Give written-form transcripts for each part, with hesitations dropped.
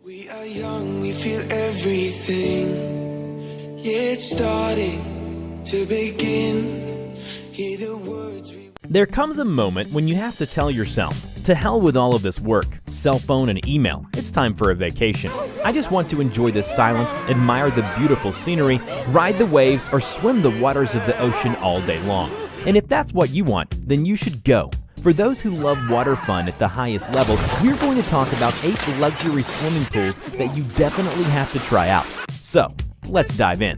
We are young, we feel everything. Yeah, it's starting to begin. Hear the words we... There comes a moment when you have to tell yourself, to hell with all of this work, cell phone and email, it's time for a vacation. I just want to enjoy the silence, admire the beautiful scenery, ride the waves, or swim the waters of the ocean all day long. And if that's what you want, then you should go. For those who love water fun at the highest level, we're going to talk about 8 luxury swimming pools that you definitely have to try out. So, let's dive in.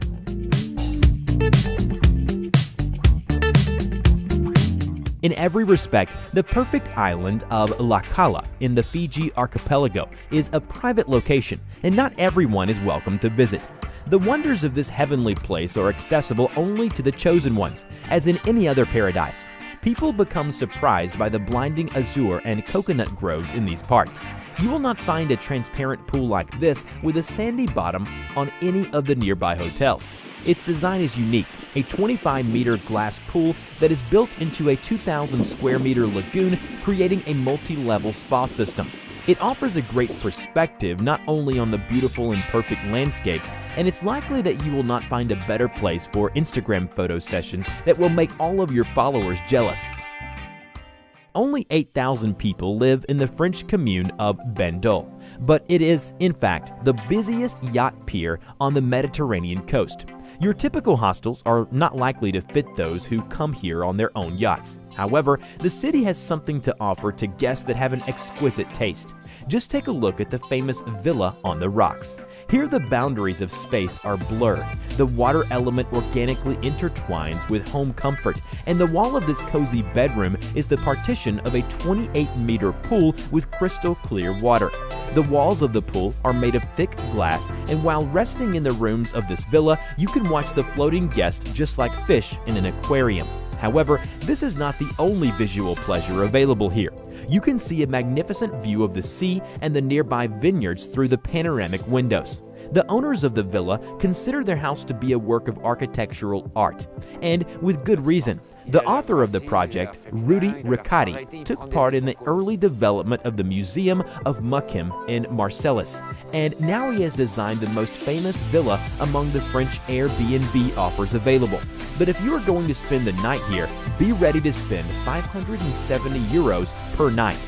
In every respect, the perfect island of La Cala in the Fiji archipelago is a private location, and not everyone is welcome to visit. The wonders of this heavenly place are accessible only to the chosen ones, as in any other paradise. People become surprised by the blinding azure and coconut groves in these parts. You will not find a transparent pool like this with a sandy bottom on any of the nearby hotels. Its design is unique, a 25-meter glass pool that is built into a 2,000 square meter lagoon, creating a multi-level spa system. It offers a great perspective not only on the beautiful and perfect landscapes, and it's likely that you will not find a better place for Instagram photo sessions that will make all of your followers jealous. Only 8,000 people live in the French commune of Bandol, but it is, in fact, the busiest yacht pier on the Mediterranean coast. Your typical hostels are not likely to fit those who come here on their own yachts. However, the city has something to offer to guests that have an exquisite taste. Just take a look at the famous Villa on the Rocks. Here the boundaries of space are blurred. The water element organically intertwines with home comfort, and the wall of this cozy bedroom is the partition of a 28-meter pool with crystal clear water. The walls of the pool are made of thick glass, and while resting in the rooms of this villa, you can watch the floating guests just like fish in an aquarium. However, this is not the only visual pleasure available here. You can see a magnificent view of the sea and the nearby vineyards through the panoramic windows. The owners of the villa consider their house to be a work of architectural art, and with good reason. The author of the project, Rudi Riccati, took part in the early development of the Museum of Mukim in Marseilles, and now he has designed the most famous villa among the French Airbnb offers available. But if you are going to spend the night here, be ready to spend 570 euros per night.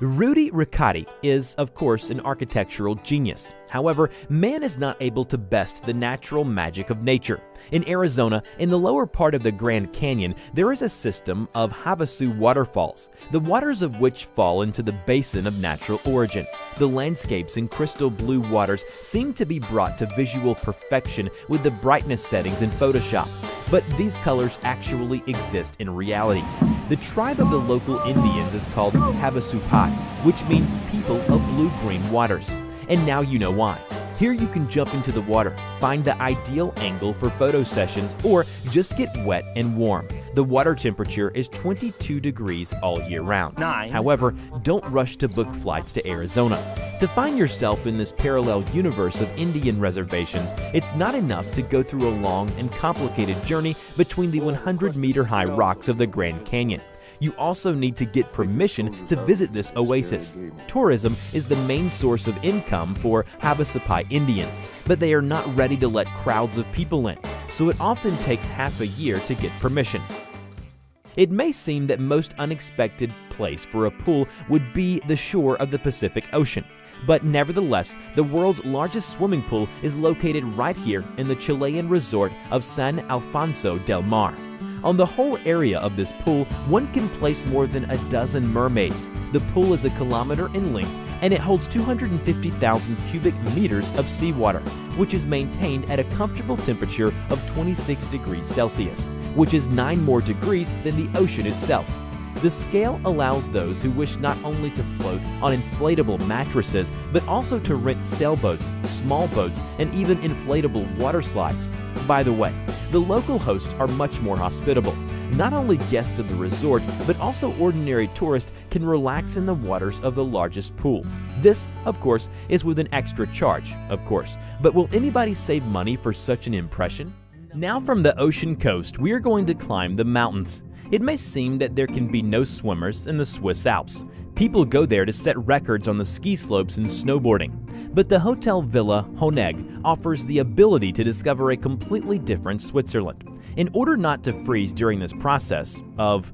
Rudi Riccati is, of course, an architectural genius. However, man is not able to best the natural magic of nature. In Arizona, in the lower part of the Grand Canyon, there is a system of Havasu waterfalls, the waters of which fall into the basin of natural origin. The landscapes in crystal blue waters seem to be brought to visual perfection with the brightness settings in Photoshop. But these colors actually exist in reality. The tribe of the local Indians is called Havasupai, which means people of blue-green waters. And now you know why. Here you can jump into the water, find the ideal angle for photo sessions, or just get wet and warm. The water temperature is 22 degrees all year round. However, don't rush to book flights to Arizona. To find yourself in this parallel universe of Indian reservations, it's not enough to go through a long and complicated journey between the 100-meter-high rocks of the Grand Canyon. You also need to get permission to visit this oasis. Tourism is the main source of income for Havasupai Indians, but they are not ready to let crowds of people in, so it often takes half a year to get permission. It may seem that most unexpected place for a pool would be the shore of the Pacific Ocean, but nevertheless, the world's largest swimming pool is located right here in the Chilean resort of San Alfonso del Mar. On the whole area of this pool, one can place more than a dozen mermaids. The pool is 1 kilometer in length, and it holds 250,000 cubic meters of seawater, which is maintained at a comfortable temperature of 26 degrees Celsius, which is 9 more degrees than the ocean itself. The scale allows those who wish not only to float on inflatable mattresses, but also to rent sailboats, small boats, and even inflatable water slides. By the way, the local hosts are much more hospitable. Not only guests of the resort, but also ordinary tourists can relax in the waters of the largest pool. This, of course, is with an extra charge, of course. But will anybody save money for such an impression? Now from the ocean coast, we are going to climb the mountains. It may seem that there can be no swimmers in the Swiss Alps. People go there to set records on the ski slopes and snowboarding. But the Hotel Villa Honegg offers the ability to discover a completely different Switzerland. In order not to freeze during this process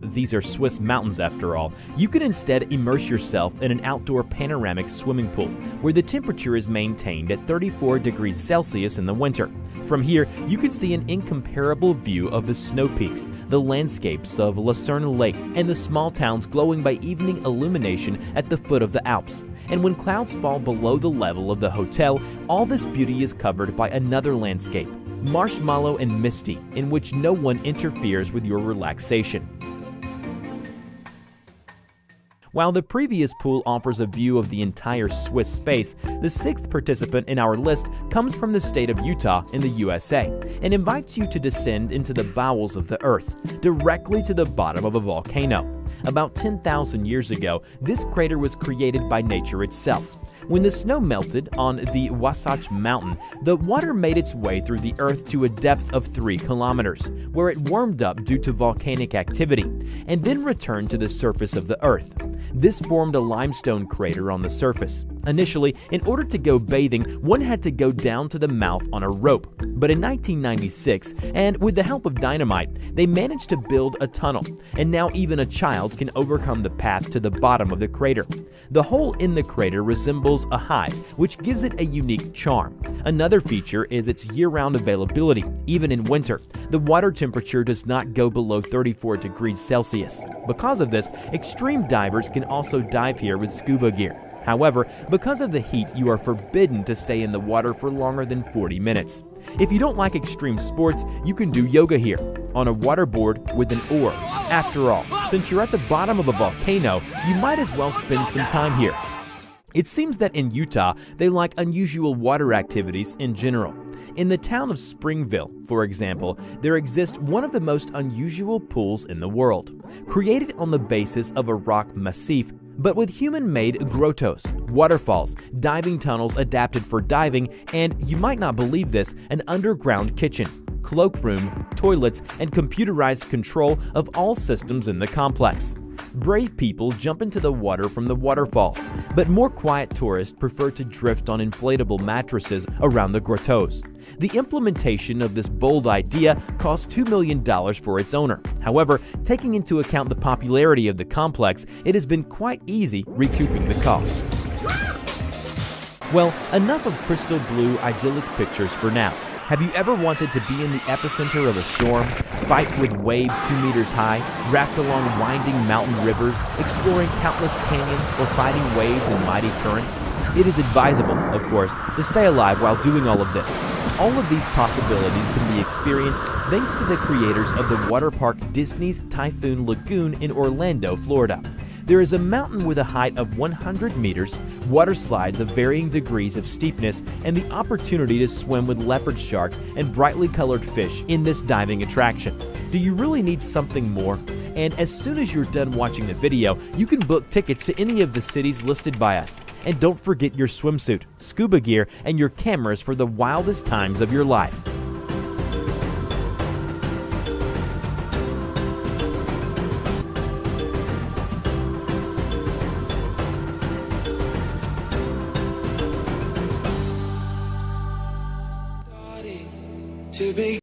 these are Swiss mountains after all, you can instead immerse yourself in an outdoor panoramic swimming pool where the temperature is maintained at 34 degrees Celsius in the winter. From here, you can see an incomparable view of the snow peaks, the landscapes of Lucerne Lake, and the small towns glowing by evening illumination at the foot of the Alps. And when clouds fall below the level of the hotel, all this beauty is covered by another landscape, marshmallow and misty, in which no one interferes with your relaxation. While the previous pool offers a view of the entire Swiss space, the sixth participant in our list comes from the state of Utah in the USA and invites you to descend into the bowels of the earth, directly to the bottom of a volcano. About 10,000 years ago, this crater was created by nature itself. When the snow melted on the Wasatch Mountain, the water made its way through the earth to a depth of 3 kilometers, where it warmed up due to volcanic activity, and then returned to the surface of the earth. This formed a limestone crater on the surface. Initially, in order to go bathing, one had to go down to the mouth on a rope. But in 1996, and with the help of dynamite, they managed to build a tunnel, and now even a child can overcome the path to the bottom of the crater. The hole in the crater resembles a hive, which gives it a unique charm. Another feature is its year-round availability, even in winter. The water temperature does not go below 34 degrees Celsius. Because of this, extreme divers can also dive here with scuba gear. However, because of the heat, you are forbidden to stay in the water for longer than 40 minutes. If you don't like extreme sports, you can do yoga here, on a waterboard with an oar. After all, since you're at the bottom of a volcano, you might as well spend some time here. It seems that in Utah, they like unusual water activities in general. In the town of Springville, for example, there exists one of the most unusual pools in the world, created on the basis of a rock massif, but with human-made grottos, waterfalls, diving tunnels adapted for diving, and, you might not believe this, an underground kitchen, cloakroom, toilets, and computerized control of all systems in the complex. Brave people jump into the water from the waterfalls, but more quiet tourists prefer to drift on inflatable mattresses around the grottos. The implementation of this bold idea cost $2 million for its owner. However, taking into account the popularity of the complex, it has been quite easy recouping the cost. Well, enough of crystal blue idyllic pictures for now. Have you ever wanted to be in the epicenter of a storm, fight with waves 2 meters high, raft along winding mountain rivers, exploring countless canyons, or fighting waves in mighty currents? It is advisable, of course, to stay alive while doing all of this. All of these possibilities can be experienced thanks to the creators of the water park Disney's Typhoon Lagoon in Orlando, Florida. There is a mountain with a height of 100 meters, water slides of varying degrees of steepness, and the opportunity to swim with leopard sharks and brightly colored fish in this diving attraction. Do you really need something more? And as soon as you're done watching the video, you can book tickets to any of the cities listed by us. And don't forget your swimsuit, scuba gear, and your cameras for the wildest times of your life.